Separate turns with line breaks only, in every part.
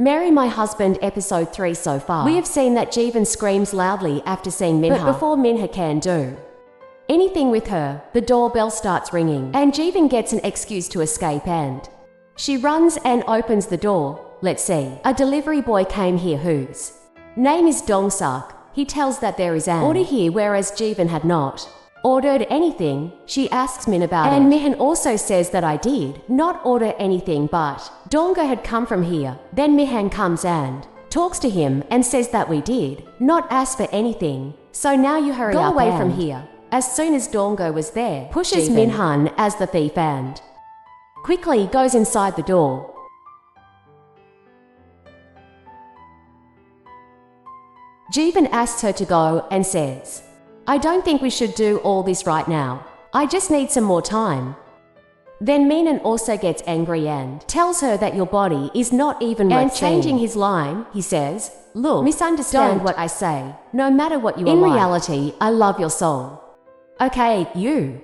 Marry My Husband episode 3 so far. We have seen that Jivan screams loudly after seeing Minha, but before Minha can do anything with her, the doorbell starts ringing, and Jivan gets an excuse to escape and she runs and opens the door. Let's see. A delivery boy came here whose name is Dong-suk. He tells that there is an order here, whereas Jivan had not ordered anything. She asks Min about it, and Mihan also says that I did not order anything, but Dong-gu had come from here. Then Mihan comes and talks to him and says that we did not ask for anything, so now you hurry up away from here. As soon as Dong-gu was there, pushes Minhan as the thief and quickly goes inside the door. Jivan asks her to go and says, I don't think we should do all this right now. I just need some more time. Then Minan also gets angry and tells her that your body is not even worth seeing. And changing his line, he says, look, misunderstand what I say. No matter what you are like. In reality, I love your soul. Okay, you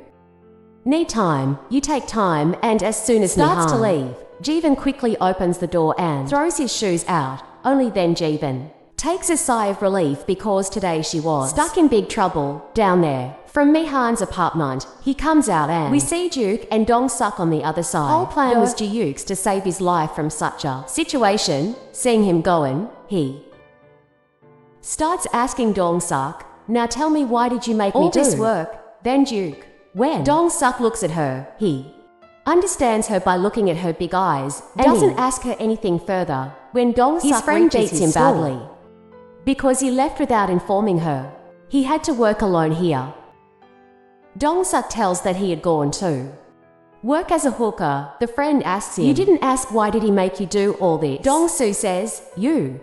need time. You take time, and as soon as starts to leave, Jivan quickly opens the door and throws his shoes out. Only then Jivan takes a sigh of relief because today she was stuck in big trouble down there. From Mihan's apartment, he comes out and we see Juk and Dong-suk on the other side. Whole plan was Juk's to save his life from such a situation. Seeing him going, he starts asking Dong-suk, now tell me, why did you make me do this work? Then Juk, when Dong-suk looks at her, he understands her by looking at her big eyes and doesn't ask her anything further. When Dong-suk friend beats him badly because he left without informing her. He had to work alone here. Dong-suk tells that he had gone to work as a hooker. The friend asks him, you didn't ask why did he make you do all this? Dong-soo says, you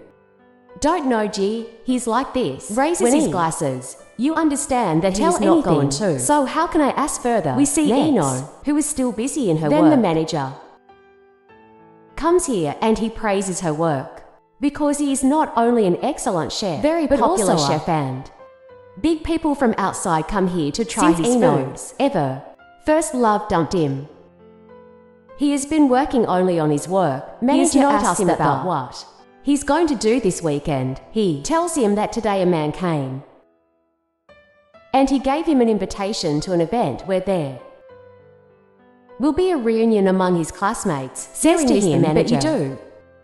don't know Ji, he's like this. Raises his glasses. You understand that he's not going to. So how can I ask further? We see Eno, who is still busy in her work. Then the manager comes here and he praises her work because he is not only an excellent chef, very popular chef, and big people from outside come here to try his foods. Ever first love dumped him. He has been working only on his work. Manager asks him about what he's going to do this weekend. He tells him that today a man came and he gave him an invitation to an event where there will be a reunion among his classmates. Says to him, but you do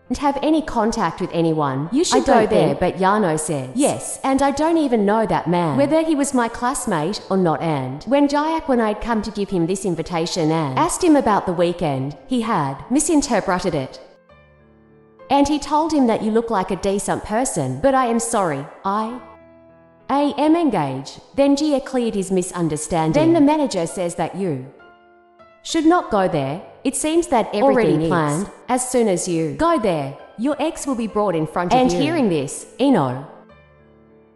not have any contact with anyone. You should go there, but Yano says, yes, and I don't even know that man, whether he was my classmate or not. And when when I'd come to give him this invitation and asked him about the weekend, he had misinterpreted it. And he told him that you look like a decent person, but I am sorry, I am engaged. Then Jia cleared his misunderstanding. Then the manager says that you should not go there. It seems that everything already planned. As soon as you go there, your ex will be brought in front of you. And hearing this, Eno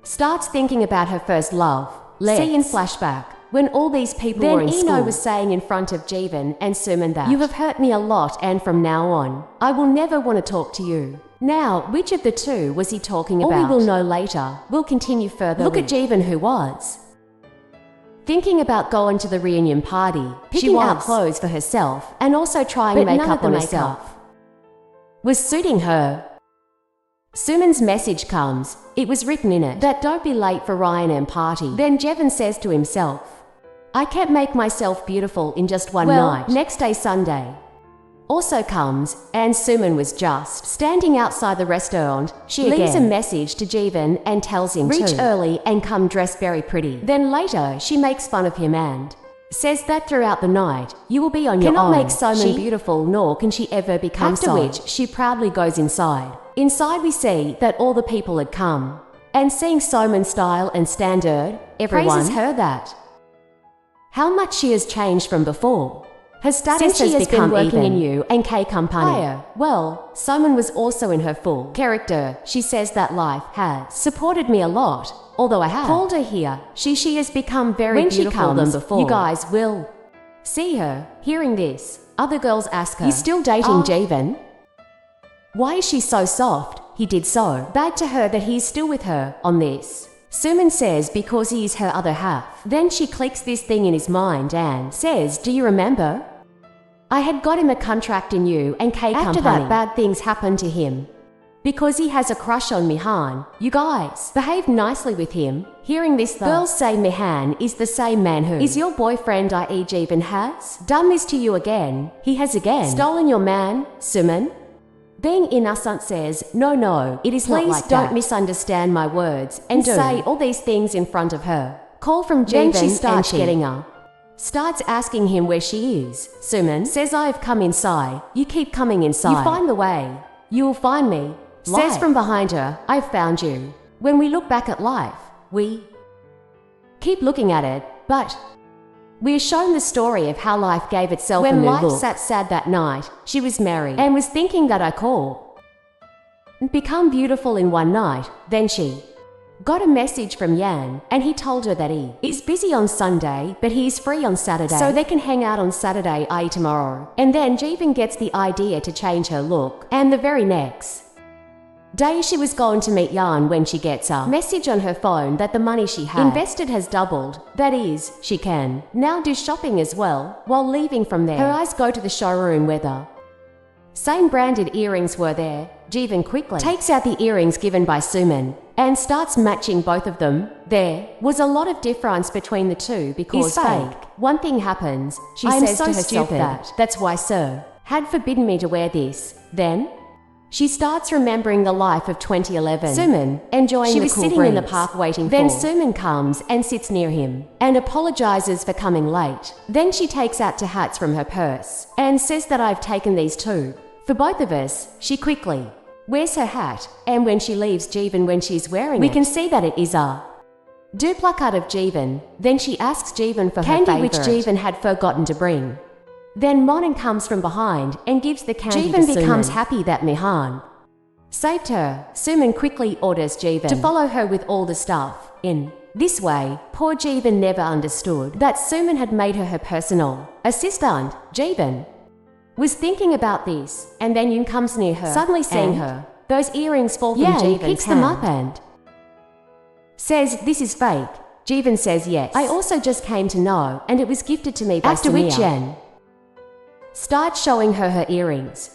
starts thinking about her first love. See in flashback, when all these people were in school. Then Eno was saying in front of Jivan and Suman that you have hurt me a lot, and from now on, I will never want to talk to you. Now, which of the two was he talking about? All we will know later. We'll continue further. Look at Jivan, who was thinking about going to the reunion party, picking out clothes for herself, and also trying makeup on herself was suiting her. Suman's message comes. It was written in it that don't be late for Ryan and party. Then Jevan says to himself, I can't make myself beautiful in just one night. Next day, Sunday also comes, and Suman was just standing outside the restaurant. She leaves a message to Jivan and tells him reach early and come dressed very pretty. Then later she makes fun of him and says that throughout the night you will be on your own. Cannot make Suman beautiful, nor can she ever become so. After which she proudly goes inside. Inside we see that all the people had come, and seeing Suman's style and standard, everyone praises her that how much she has changed from before. Her status has become working in you and K Company. Higher. Well, Suman was also in her full character. She says that life has supported me a lot, although I have called her here. She has become very beautiful than before. You guys will see her. Hearing this, other girls ask her, you still dating Jivan? Why is she so soft? He did so bad to her that he's still with her. On this, Suman says because he is her other half. Then she clicks this thing in his mind and says, do you remember? I had got him a contract in you and K Company. After that, bad things happened to him. because he has a crush on Mihan. You guys behaved nicely with him. Hearing this, the girls say Mihan is the same man who is your boyfriend, i.e. Jeevan has done this to you again. He has again stolen your man, Suman. Being innocent says, no, it is not like that. Please don't misunderstand my words and say all these things in front of her. Call from Jeevan. Then she starts getting up. Starts asking him where she is. Suman says, I've come inside. You keep coming inside. You find the way. You will find me. Says from behind her, I've found you. When we look back at life, we keep looking at it, but we are shown the story of how life gave itself a new look. When life sat sad that night, she was married and was thinking that I call and become beautiful in one night. Then she got a message from Yan, and he told her that he is busy on Sunday, but he is free on Saturday, so they can hang out on Saturday, i.e. tomorrow. And then Jeevan gets the idea to change her look, and the very next day she was going to meet Yan when she gets a message on her phone that the money she had invested has doubled. That is, she can now do shopping as well. While leaving from there, her eyes go to the showroom where the same branded earrings were there. Jeevan quickly takes out the earrings given by Suman and starts matching both of them. There was a lot of difference between the two because fake. One thing happens, she says to herself that's why Sir had forbidden me to wear this. Then she starts remembering the life of 2011. Suman, enjoying the cool breeze. She was sitting in the park waiting for. Then Suman comes and sits near him and apologizes for coming late. Then she takes out two hats from her purse and says that I've taken these too. For both of us, she quickly wears her hat, and when she leaves Jeevan when she's wearing it, we can see that it is a duplicate of Jeevan. Then she asks Jeevan for candy, her favorite, which Jeevan had forgotten to bring. Then Monin comes from behind and gives the candy to Suman. Jeevan becomes happy that Mihan saved her. Suman quickly orders Jeevan to follow her with all the stuff. In this way, poor Jeevan never understood that Suman had made her personal assistant. Jeevan was thinking about this, and then Yoon comes near her, suddenly seeing her. Those earrings fall from Jeevan's picks hand. Them up and says, this is fake. Jeevan says yes. I also just came to know, and it was gifted to me by After Samir. Which Yan starts showing her earrings.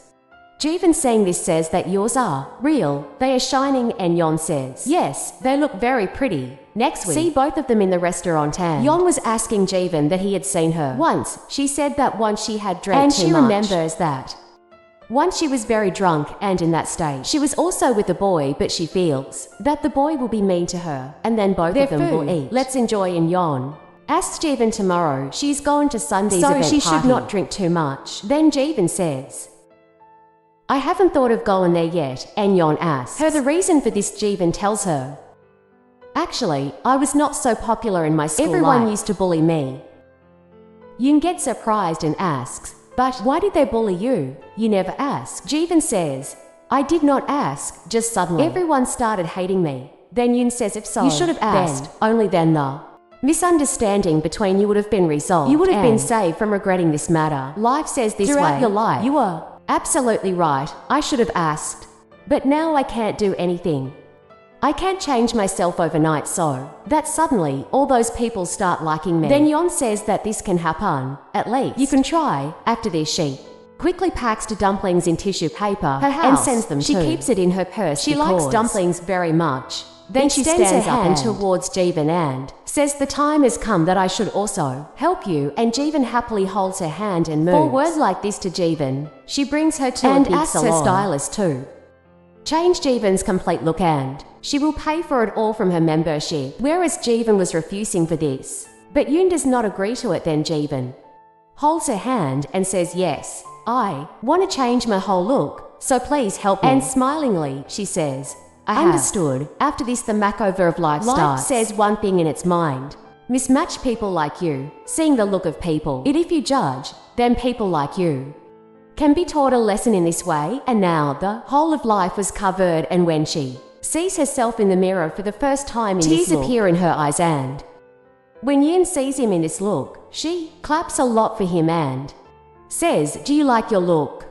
Jeevan saying this says that yours are real, they are shining, and Yeon says, yes, they look very pretty. Next we see both of them in the restaurant, and Yeon was asking Jeevan that he had seen her once. She said that once she had drank and too much. And she remembers that once she was very drunk, and in that state she was also with a boy, but she feels that the boy will be mean to her, and then both of them will eat. Let's enjoy. In Yeon asks Jeevan tomorrow she's going to Sunday's event party, so she should not drink too much. Then Jeevan says, I haven't thought of going there yet, and Yeon asks her the reason for this. Jeevan tells her, actually, I was not so popular in my school. Everyone used to bully me. Yoon gets surprised and asks, but why did they bully you? You never asked. Jeevan says, I did not ask, just suddenly everyone started hating me. Then Yoon says, if so, you should have asked. Then, only then the misunderstanding between you would have been resolved. You would have been saved from regretting this matter. Life says this throughout way. Your life, you were absolutely right. I should have asked. But now I can't do anything. I can't change myself overnight, so that suddenly all those people start liking me. Then Yeon says that this can happen. At least you can try. After this, she quickly packs the dumplings in tissue paper and sends them. She keeps it in her purse. She likes dumplings very much. Then she stands up and towards Jeevan and says the time has come that I should also help you, and Jeevan happily holds her hand and moves. For words like this to Jeevan, she brings her to a big asks salon. Her stylist to change Jeevan's complete look, and she will pay for it all from her membership, whereas Jeevan was refusing for this. But Yoon does not agree to it. Then Jeevan holds her hand and says, yes, I want to change my whole look, so please help me. And smilingly, she says, I understood. After this, the makeover of life starts. Life says one thing in its mind. Mismatch people like you, seeing the look of people. If you judge, then people like you can be taught a lesson in this way. And now the whole of life was covered, and when she sees herself in the mirror for the first time in this look, tears appear in her eyes, and when Yin sees him in this look, she claps a lot for him and says, do you like your look?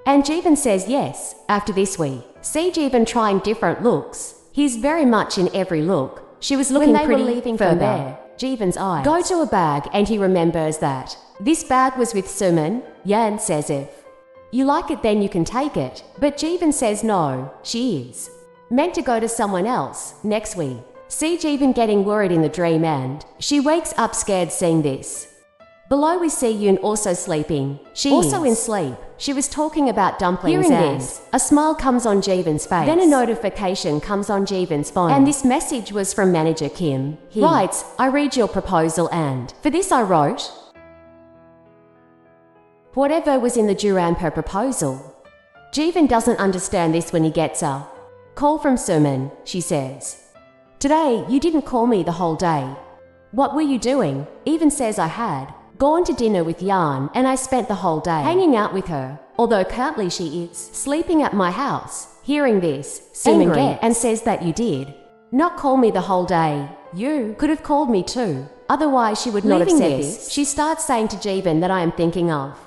And Jeevan says yes. After this we see Jeevan trying different looks. He's very much in every look. She was looking pretty. When they were leaving from there, Jeevan's eyes go to a bag, and he remembers that this bag was with Suman. Yan says if You like it, then you can take it. But Jivan says no, she is meant to go to someone else next week. See Jivan getting worried in the dream and she wakes up scared seeing this. Below we see Yoon also sleeping. She also in sleep. She was talking about dumplings. Hearing this, a smile comes on Jivan's face. Then a notification comes on Jivan's phone. And this message was from manager Kim. He writes, I read your proposal and for this I wrote whatever was in the Kdrama proposal. Jivan doesn't understand this when he gets a call from Seung-il. She says, today you didn't call me the whole day. What were you doing? Even says I had gone to dinner with Yeon and I spent the whole day hanging out with her, although currently she is sleeping at my house. Hearing this, Seung-il gets and says that you did not call me the whole day. You could have called me too. Otherwise she would not have said this. She starts saying to Jivan that I am thinking of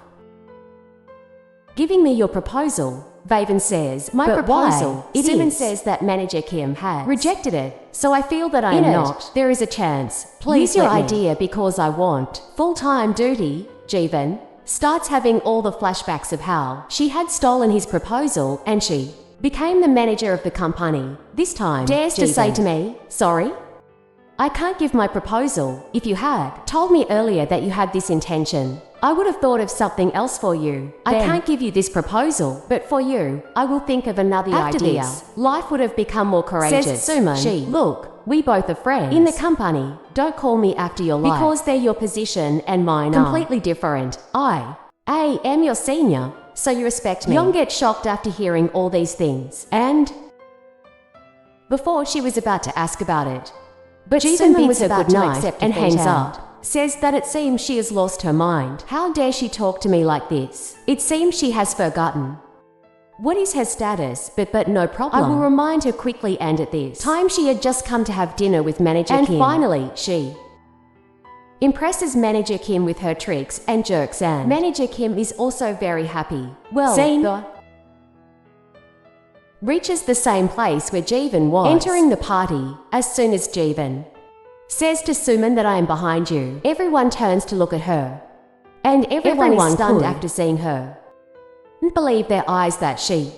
giving me your proposal. Vavan says, my proposal. Seung-il says that manager Kim has rejected it, so I feel that I am not. There is a chance. Please use your idea because I want full-time duty. Jivan starts having all the flashbacks of how she had stolen his proposal and she became the manager of the company. This time, dares to say to me, sorry? I can't give my proposal. If you had told me earlier that you had this intention, I would have thought of something else for you. I can't give you this proposal, but for you, I will think of another idea. This, life would have become more courageous. Says Seung-il. Look, we both are friends in the company. Don't call me after your life because they're your position and mine are completely different. I am your senior, so you respect me. Young gets shocked after hearing all these things, and before she was about to ask about it, but Jivan was about to accept and hangs up. Says that it seems she has lost her mind. How dare she talk to me like this? It seems she has forgotten what is her status, but no problem. I will remind her quickly, and at this time she had just come to have dinner with manager Kim. And finally, she impresses manager Kim with her tricks and jerks, and manager Kim is also very happy. Well, scene reaches the same place where Jivan was entering the party. As soon as Jivan says to Seung-il that I am behind you, everyone turns to look at her. And everyone is stunned after seeing her. Couldn't believe their eyes that she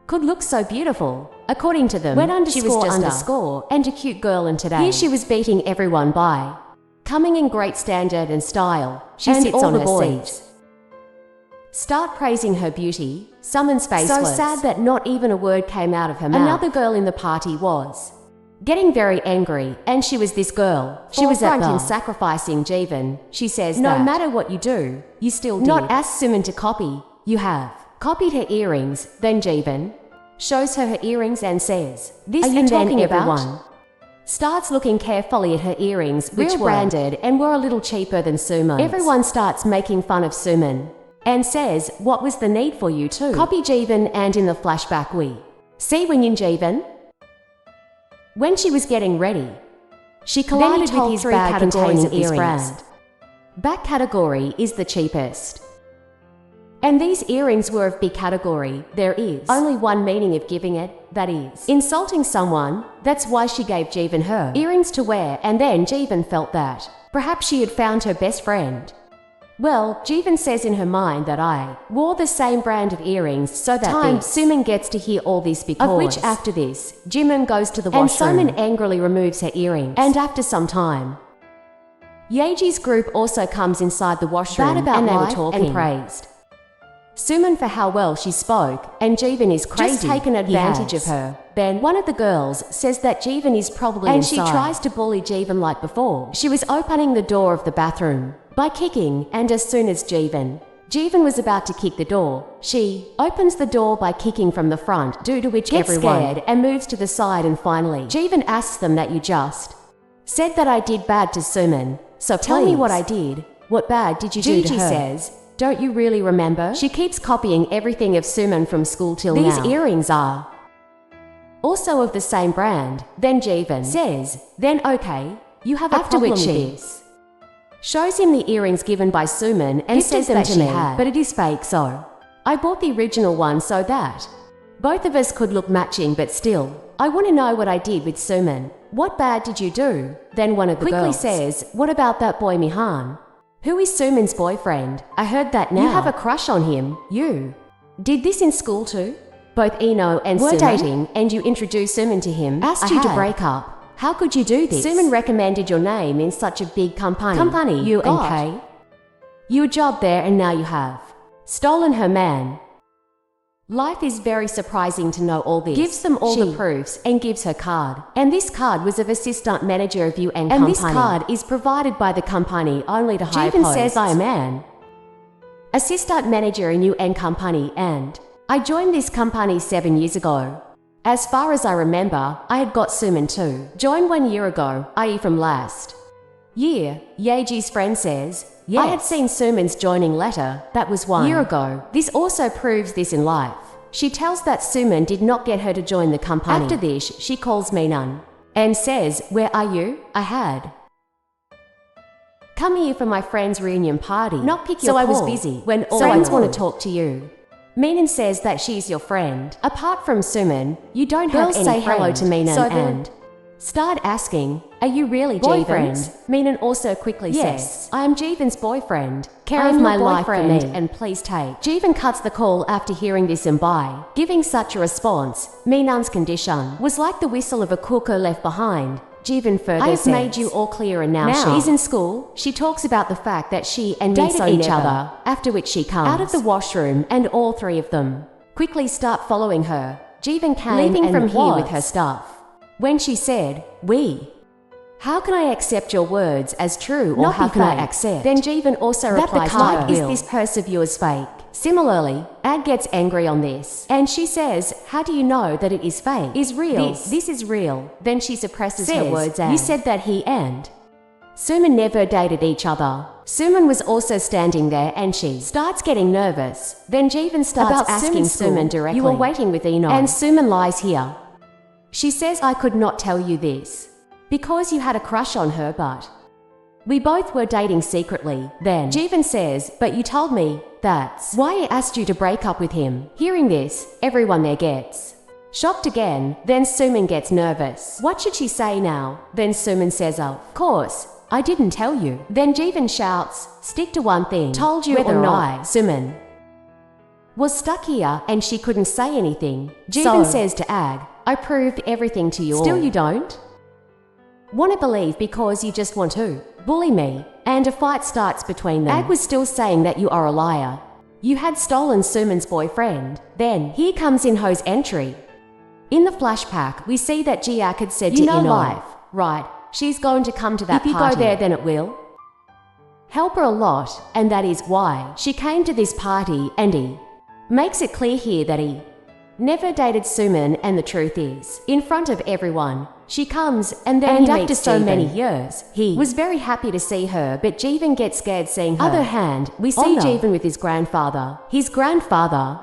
could look so beautiful. According to them, she was just underscore and a cute girl, and today here she was beating everyone by coming in great standard and style. She sits on her seat. Start praising her beauty. Someone's face was so sad that not even a word came out of her mouth. Another girl in the party was getting very angry, and she was this girl. She was at in sacrificing Jivan. She says no matter what you do, you still did not ask Seung-il to copy. You have copied her earrings. Then Jivan shows her earrings and says, this, and then everyone starts looking carefully at her earrings, which were branded and were a little cheaper than Seung-il's. Everyone starts making fun of Seung-il and says, what was the need for you to copy Jivan? And in the flashback we see when Jivan, when she was getting ready, she collided with his bag containing earrings. Back category is the cheapest, and these earrings were of B category. There is only one meaning of giving it, that is insulting someone. That's why she gave Jivan her earrings to wear, and then Jivan felt that perhaps she had found her best friend. Well, Jivan says in her mind that I wore the same brand of earrings, so that Seung-il gets to hear all this because of which after this, Jimin goes to the washroom and Seung-il angrily removes her earrings. And after some time, Yeji's group also comes inside the washroom and they were talking and praised Seung-il for how well she spoke, and Jivan is crazy. Just taken advantage of her. Then one of the girls says that Jivan is probably inside, and she tries to bully Jivan like before. She was opening the door of the bathroom by kicking, and as soon as Jivan was about to kick the door, she opens the door by kicking from the front, due to which everyone gets scared and moves to the side. And finally, Jivan asks them that you just said that I did bad to Seung-il, so tell me what I did. What bad did you do to her? Says, don't you really remember? She keeps copying everything of Seung-il from school till now. These earrings are also of the same brand. Then Jivan says, then okay, you have a problem with this. Shows him the earrings given by Seung-il and says that she had, but it is fake, so I bought the original one so that both of us could look matching, but still, I want to know what I did with Seung-il. What bad did you do? Then one of the girls says, what about that boy Mihan? Who is Seung-il's boyfriend? I heard that now you have a crush on him. You Did this in school too? Both Ino and were dating, and you introduced Seung-il to him. Asked you to break up. How could you do this? Seung-il recommended your name in such a big company. You and Kay. You a job there and now you have stolen her man. Life is very surprising to know all this. Gives them all the proofs and gives her card. And this card was of assistant manager of Yoo-dam company. And this card is provided by the company only to high posts. Says I am man. Assistant manager in Yoo-dam company, and I joined this company 7 years ago. As far as I remember, I had got Seung-il too. Joined 1 year ago, i.e. from last year. Yeji's friend says, yes. I had seen Seung-il's joining letter. That was 1 year ago. This also proves this in life. She tells that Seung-il did not get her to join the company. After this, she calls Min and says, where are you? I had come here for my friend's reunion party. Not pick your call. I was busy. When all friends want to talk to you. Min says that she's your friend. Apart from Seung-il, you don't have any say hello to Min and start asking, are you really boyfriend? Min also quickly says, I am Jivan's boyfriend. Care of my life for me, and please take. Jivan cuts the call after hearing this and by giving such a response. Min's condition was like the whistle of a cuckoo left behind. Jivan further says, I have made you all clear and now she's in school. She talks about the fact that she and dated each other, after which she comes out of the washroom and all three of them quickly start following her. Jivan came leaving from here with her stuff. When she said, how can I accept your words as true, or how can I accept? Then Jivan also replies to her, is this purse of yours fake? Similarly, Ad gets angry on this, and she says, how do you know that it is fake? Is real. This is real. Then she suppresses her words as, you said that he and Seung-il never dated each other. Seung-il was also standing there and she starts getting nervous. Then Jivan starts asking Seung-il directly, you were waiting with Ino, and Seung-il lies here. She says, I could not tell you this because you had a crush on her, but we both were dating secretly. Then Jivan says, but you told me. That's why I asked you to break up with him. Hearing this, everyone there gets shocked again. Then Seung-il gets nervous. What should she say now? Then Seung-il says, of course, I didn't tell you. Then Jivan shouts, stick to one thing. Told you whether or not Seung-il was stuck here and she couldn't say anything. Jivan says to Ag, I proved everything to you all. Still you don't want to believe because you just want to bully me. And a fight starts between them. Ag was still saying that you are a liar. You had stolen Seung-il's boyfriend. Then, here comes In-ho's entry. In the flashback, we see that Ji-ak had said to In-ho, life, right, she's going to come to that party. If you go there, then it will help her a lot, and that is why she came to this party, and he makes it clear here that he never dated Seung-il, and the truth is, in front of everyone, she comes, and then after so many years, he was very happy to see her, but Jivan gets scared seeing her. Other hand, we see Jivan with his grandfather. His grandfather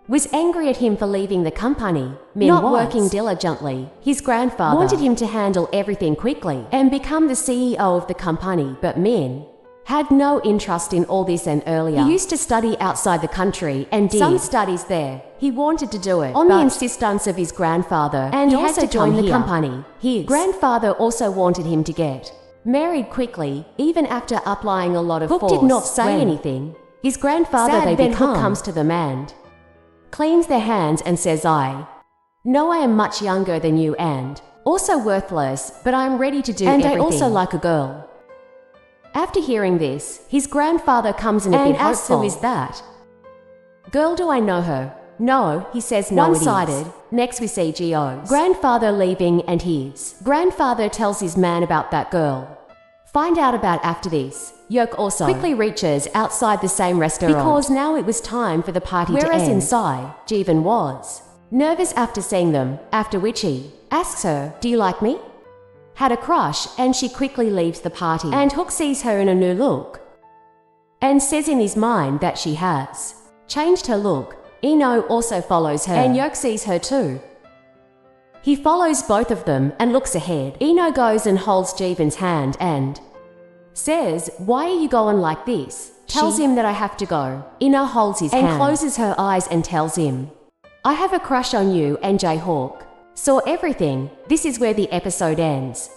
was angry at him for leaving the company, not working diligently. His grandfather wanted him to handle everything quickly and become the CEO of the company, but Min had no interest in all this, and earlier he used to study outside the country and did some studies there. He wanted to do it on the insistence of his grandfather, and he had to join the company. His grandfather also wanted him to get married quickly, even after applying a lot of force. Hook did not say anything. His grandfather then Hook comes to them and cleans their hands and says, I know I am much younger than you and also worthless, but I am ready to do everything. And I also like a girl. After hearing this, his grandfather comes in a bit hopeful. Who is that girl? Do I know her? No, he says no. One-sided. Next we see Gio's grandfather leaving, and his grandfather tells his man about that girl. Find out about after this. Yok also quickly reaches outside the same restaurant because now it was time for the party to end. Whereas inside, Jivan was nervous after seeing them, after which he asks her, do you like me? Had a crush, and she quickly leaves the party, and Hook sees her in a new look and says in his mind that she has changed her look. Ino also follows her, and Yok sees her too. He follows both of them and looks ahead. Ino goes and holds Jivan's hand and says, why are you going like this? Tells him that I have to go. Ino holds his hand and closes her eyes and tells him, I have a crush on you, and J-Hawk saw everything. This is where the episode ends.